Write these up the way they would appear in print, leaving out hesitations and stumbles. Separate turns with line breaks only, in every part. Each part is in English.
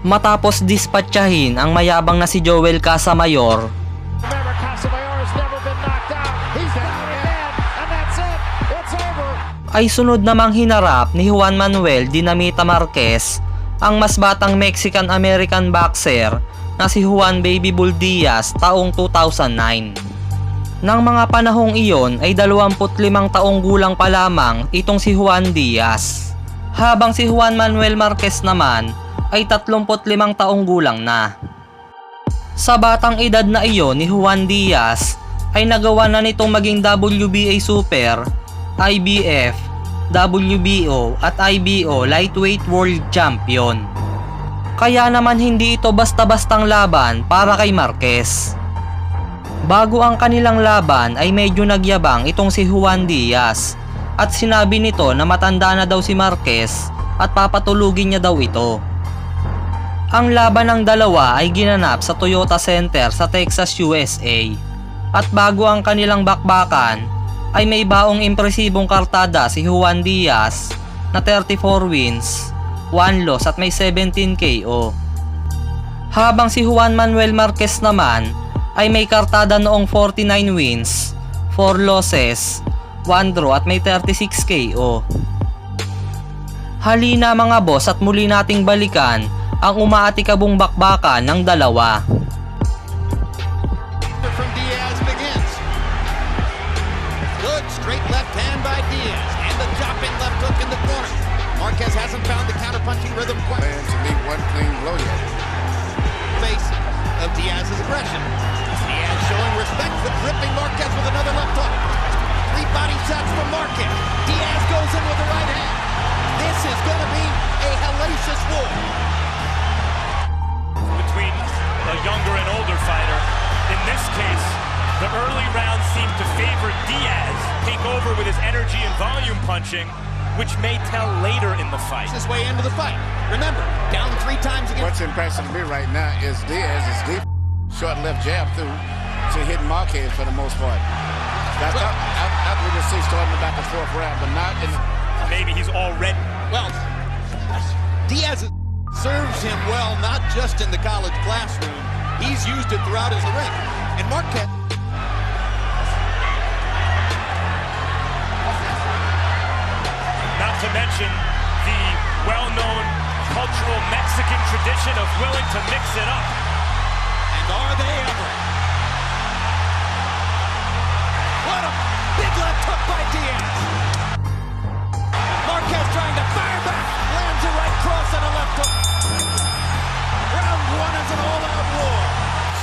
Matapos dispatchahin ang mayabang na si Joel Casamayor, ay sunod namang hinarap ni Juan Manuel Dinamita Marquez ang mas batang Mexican-American boxer na si Juan Baby Bull Diaz taong 2009. Nang mga panahong iyon ay 25 taong gulang pa lamang itong si Juan Diaz, habang si Juan Manuel Marquez naman ay 35 taong gulang na. Sa batang edad na iyon ni Juan Diaz ay nagawa na nitong maging WBA Super, IBF, WBO at IBO Lightweight World Champion. Kaya naman hindi ito basta-bastang laban para kay Marquez. Bago ang kanilang laban ay medyo nagyabang itong si Juan Diaz at sinabi nito na matanda na daw si Marquez at papatulugin niya daw ito. Ang laban ng dalawa ay ginanap sa Toyota Center sa Texas, USA. At bago ang kanilang bakbakan ay may baong impresibong kartada si Juan Diaz na 34 wins, 1 loss at may 17 KO. Habang si Juan Manuel Marquez naman ay may kartada noong 49 wins, 4 losses, 1 draw at may 36 KO. Halina mga boss at muli nating balikan ang umaatikabong bakbakan ng dalawa.
From Diaz begins. Good straight left hand by Diaz and the chopping left hook in the corner. Marquez hasn't found the counter-punching rhythm quite.
Man, to me, one clean blow yet.
Face of Diaz's aggression. Diaz showing respect for gripping Marquez with another left hook. 3 body shots from Marquez. Diaz goes in with the right hand. This is going to be a hellacious war.
Between a younger and older fighter. In this case, the early rounds seem to favor Diaz, take over with his energy and volume punching, which may tell later in the fight.
His way into the fight. Remember, down 3 times again.
What's impressive to me right now is Diaz's deep short left jab through to hit Marquez for the most part. That's out we just see starting about the 4th round, but not in.
Maybe he's already.
Well, Diaz serves him well, not just in the college classroom. He's used it throughout his ring. And Marquez.
Not to mention the well-known cultural Mexican tradition of willing to mix it up.
And are they ever? What a big left hook by Diaz. Marquez trying to fire back. Lands a right cross and a left hook. Round 1 is an all-out war.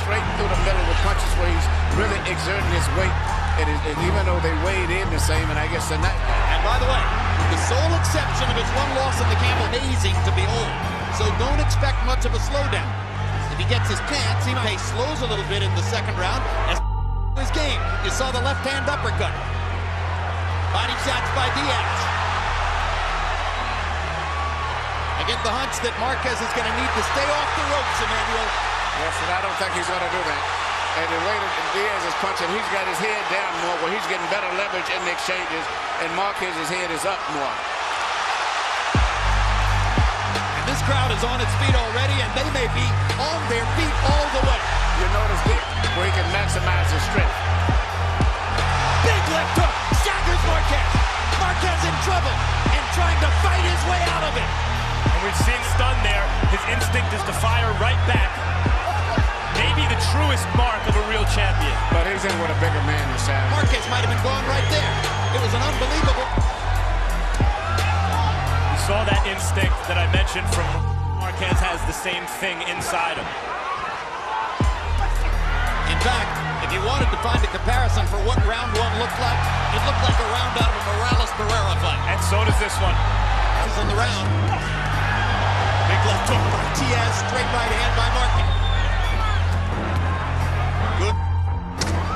Straight through the middle with punches where he's really exerting his weight. And even though they weighed in the same, and I guess they're not.
And by the way, the sole exception of his 1 loss in the camp, amazing to behold. So don't expect much of a slowdown. If he gets his chance, he may slows a little bit in the 2nd round. As his game, you saw the left-hand uppercut. Body shots by Diaz. I get the hunch that Marquez is going to need to stay off the ropes, Emmanuel.
Yes, and I don't think he's going to do that. And the way that Diaz is punching, he's got his head down more, where he's getting better leverage in the exchanges, and Marquez's head is up more.
And this crowd is on its feet already, and they may be on their feet all the way.
You notice this, where he can maximize his strength.
Big left hook, shatters Marquez. Marquez in trouble, and trying to fight his way out of it.
And we've seen stunned there. His instinct is to fire right back. Maybe the truest mark of a real champion.
But he's in with a bigger man this time.
Marquez might have been gone right there. It was an unbelievable.
You saw that instinct that I mentioned from Marquez has the same thing inside him.
In fact, if you wanted to find a comparison for what round 1 looked like, it looked like a round out of a Morales-Barrera fight.
And so does this one.
This is in the round. Big left hook by Diaz, straight right hand by Marquez. Good.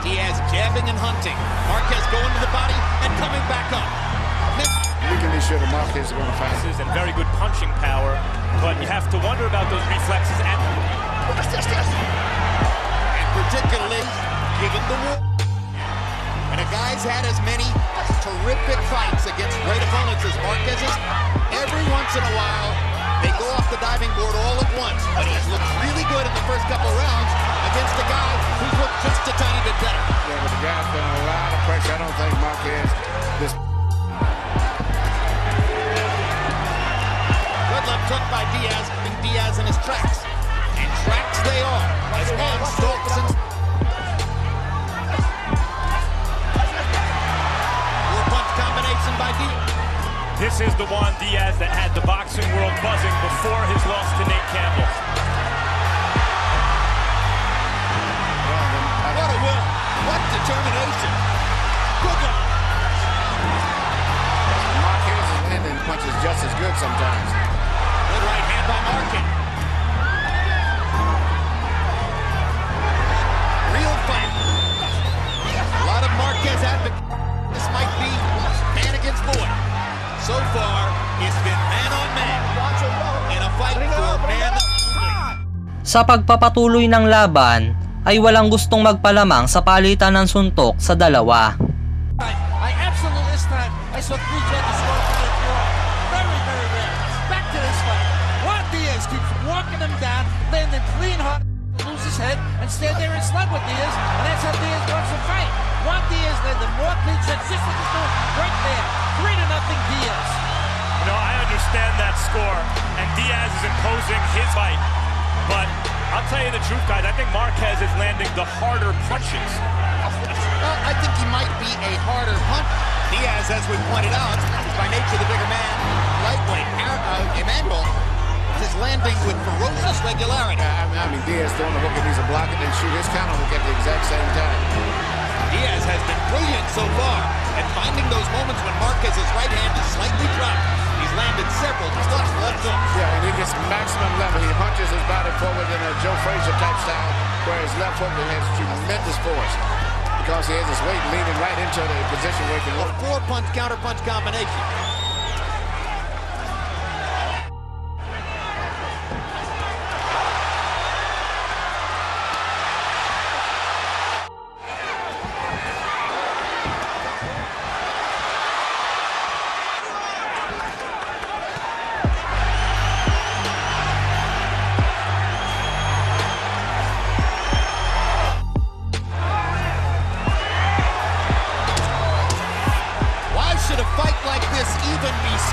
Diaz jabbing and hunting. Marquez going to the body and coming back up.
We can be sure the Marquez is going to fight.
And very good punching power, but you have to wonder about those reflexes at.
And particularly given the war. And a guy's had as many terrific fights against great opponents as Marquez's. Every once in a while, diving board all at once. But he's looked really good in the first couple rounds against a guy who's looked just a tiny bit better.
Yeah, but the guy's been a lot of pressure. I don't think Marquez this.
Good left hook by Diaz, and Diaz in his tracks. And tracks they are. As Juan stalks and four-punch combination by Diaz.
This is the Juan Diaz that had the boxing world buzzing before his loss to Nate Campbell.
What a will. What determination. Good luck.
Marquez is landing punches just as good sometimes.
Good right hand by Marquez. Real fight. A lot of Marquez advocates. This might be man against boy. So far, it's been man on man in a fight for man.
Sa pagpapatuloy ng laban, ay walang gustong magpalamang sa palitan ng suntok sa dalawa.
I absolutely this time I saw three judges walk out of draw. Very, very rare. Back to this fight. Juan Diaz keeps walking him down, landing clean hard, lose his head, and stand there and slug with Diaz, and that's how Diaz wants to fight. Juan Diaz landed more clean shots, just like he's doing right there. 3-0 Diaz.
You know, I understand that score, and Diaz is imposing his fight. But I'll tell you the truth, guys, I think Marquez is landing the harder punches.
Well, I think he might be a harder punch. Diaz, as we pointed out, is by nature the bigger man, lightweight. Emmanuel is landing with ferocious regularity.
I mean, Diaz throwing the hook and he's a block it and shoot his counter hook at the exact same time.
Diaz has been brilliant so far at finding those moments when Marquez's right hand is slightly dropped. He's landed several tough left hooks.
Yeah, and he gets maximum level. He hunches his body forward in a Joe Frazier type style, where his left hook has tremendous force because he has his weight leaning right into the position where he can
A
look.
four-punch counter-punch combination.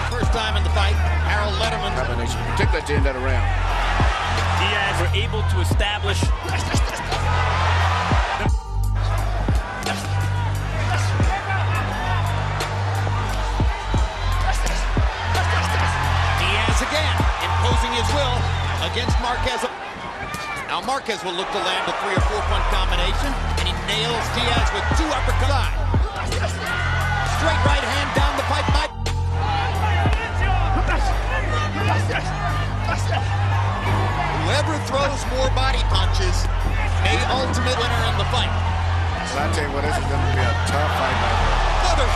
First time in the fight, Harold Letterman.
Combination, particularly at the end of the round.
Diaz were able to establish
Diaz again, imposing his will against Marquez. Now Marquez will look to land a 3 or 4 punch combination, and he nails Diaz with 2 uppercuts. Straight right hand down the pipe. Whoever throws more body punches may ultimate winner in the fight.
So I tell you what, this is going to be a tough fight right here.
Another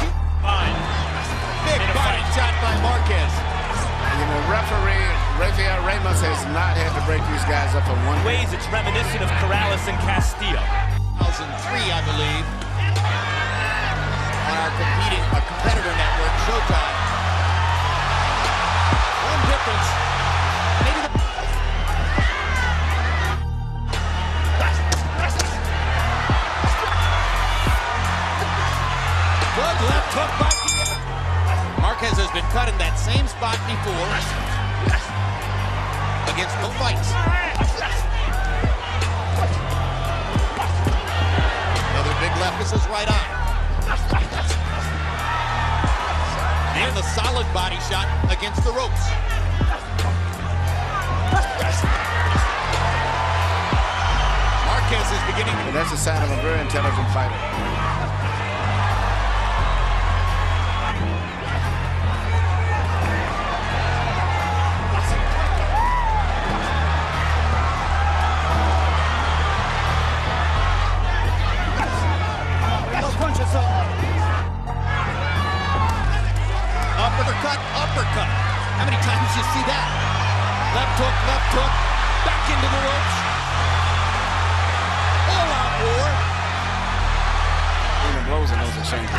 big body shot by Marquez.
You know, referee Rafael Ramos has not had to break these guys up for one
ways. It's reminiscent of Corrales and Castillo.
2003, I believe, on our competitor network, Showtime. One difference. Maybe the good left hook by Marquez has been cut in that same spot before against no fights. Another big left is his right eye. And the solid body shot against the ropes. Marquez is beginning to...
And that's a sign of a very intelligent fighter.
Uppercut. How many times you see that? Left hook, back into the ropes. All out war.
Even blows in those exchanges.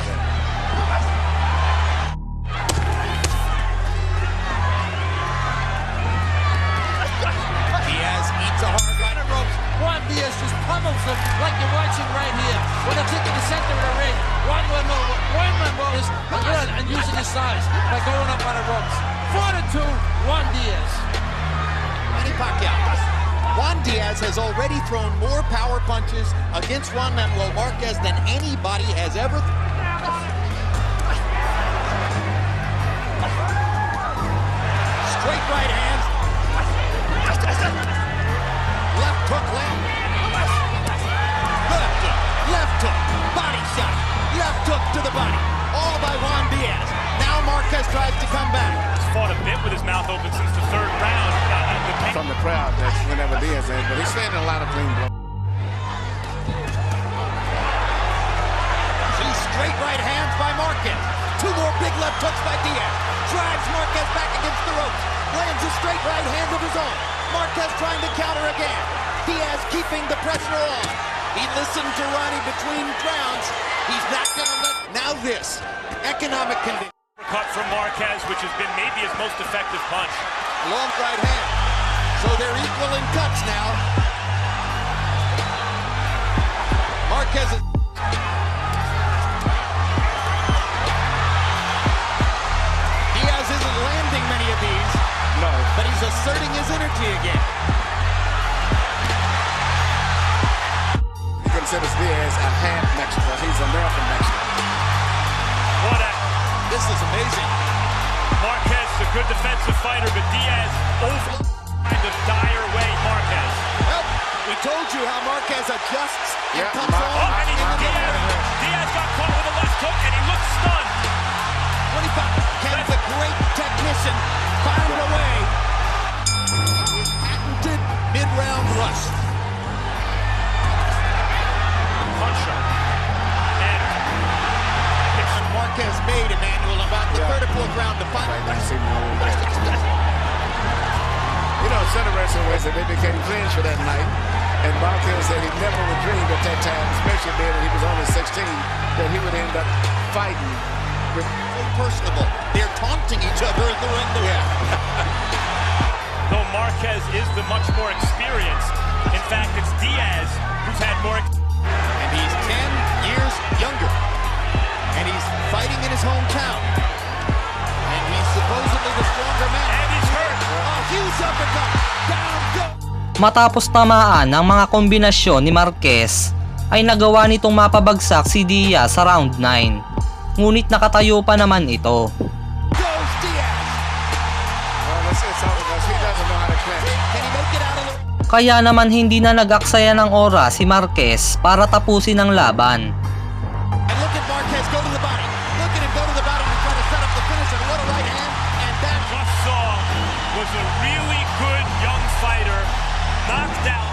pummels them like you're watching right here. When it's into the center of the ring, Juan Manuel is good and using his size by going up on the ropes. 4-2, Juan Diaz.
Manny Pacquiao. Juan Diaz has already thrown more power punches against Juan Manuel Marquez than anybody has ever. Straight right hands. Left hook land. Left hook. Left hook. Body shot. Left hook to the body. All by Juan Diaz. Now Marquez tries to come back.
He's fought a bit with his mouth open since the third round.
From the crowd, that's whenever Diaz is, but he's landing a lot of clean blows.
Two straight right hands by Marquez. Two more big left hooks by Diaz. Drives Marquez back against the ropes. Lands a straight right hand of his own. Marquez trying to counter again. Diaz keeping the pressure on. He listened to Ronnie between rounds. He's not going to let... Now this. Economic condition.
Cut from Marquez, which has been maybe his most effective punch.
Long right hand. So they're equal in cuts now. Marquez is... Diaz isn't landing many of these.
No.
But he's asserting his energy again.
He considers Diaz a half Mexican. He's American Mexican.
What a...
This is amazing.
Marquez is a good defensive fighter, but Diaz over kind of dire way Marquez.
Well, we told you how Marquez adjusts and comes on.
Oh, and Diaz got caught with a left hook, and he looks stunned.
25. Ken's a great technician. Found a way. His patented mid-round rush.
Puncher. And
Marquez made Emmanuel about the third or fourth round to find.
You know, it's interesting ways that they became friends for that night. And Marquez said he never would dream at that time, especially being that he was only 16, that he would end up fighting with...
Personable. They're taunting each other in the ring.
though Marquez is the much more experienced, in fact, it's Diaz who's had more.
And he's 10 years younger. And he's fighting in his hometown. And he's supposedly the stronger man.
And he's hurt.
A huge uppercut. Down, go.
Matapos tamaan ang mga kombinasyon ni Marquez, ay nagawa nitong mapabagsak si Diaz sa round 9. Ngunit nakatayo pa naman ito.
Goes Diaz.
Well, it's all because he doesn't know how to clinch.
Can he make it out of the...
Kaya naman hindi na nag-aksaya ng oras si Marquez para tapusin ang laban.
And look at Marquez go to the body. Look at him go to the body and try to set up the finish. And what a right hand. And that
Just saw was a really good young fighter knocked out.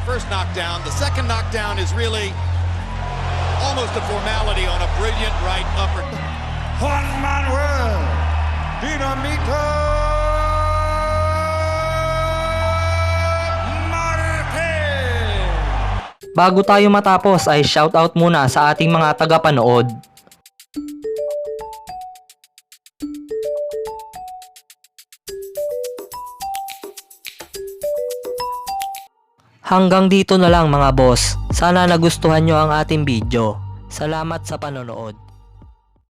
first knockdown. The second knockdown is really almost a formality on a brilliant right upper.
Juan Manuel Dinamita Marquez.
Bago tayo matapos ay shoutout muna sa ating mga tagapanood. Hanggang dito na lang mga boss. Sana nagustuhan nyo ang ating video. Salamat sa panonood.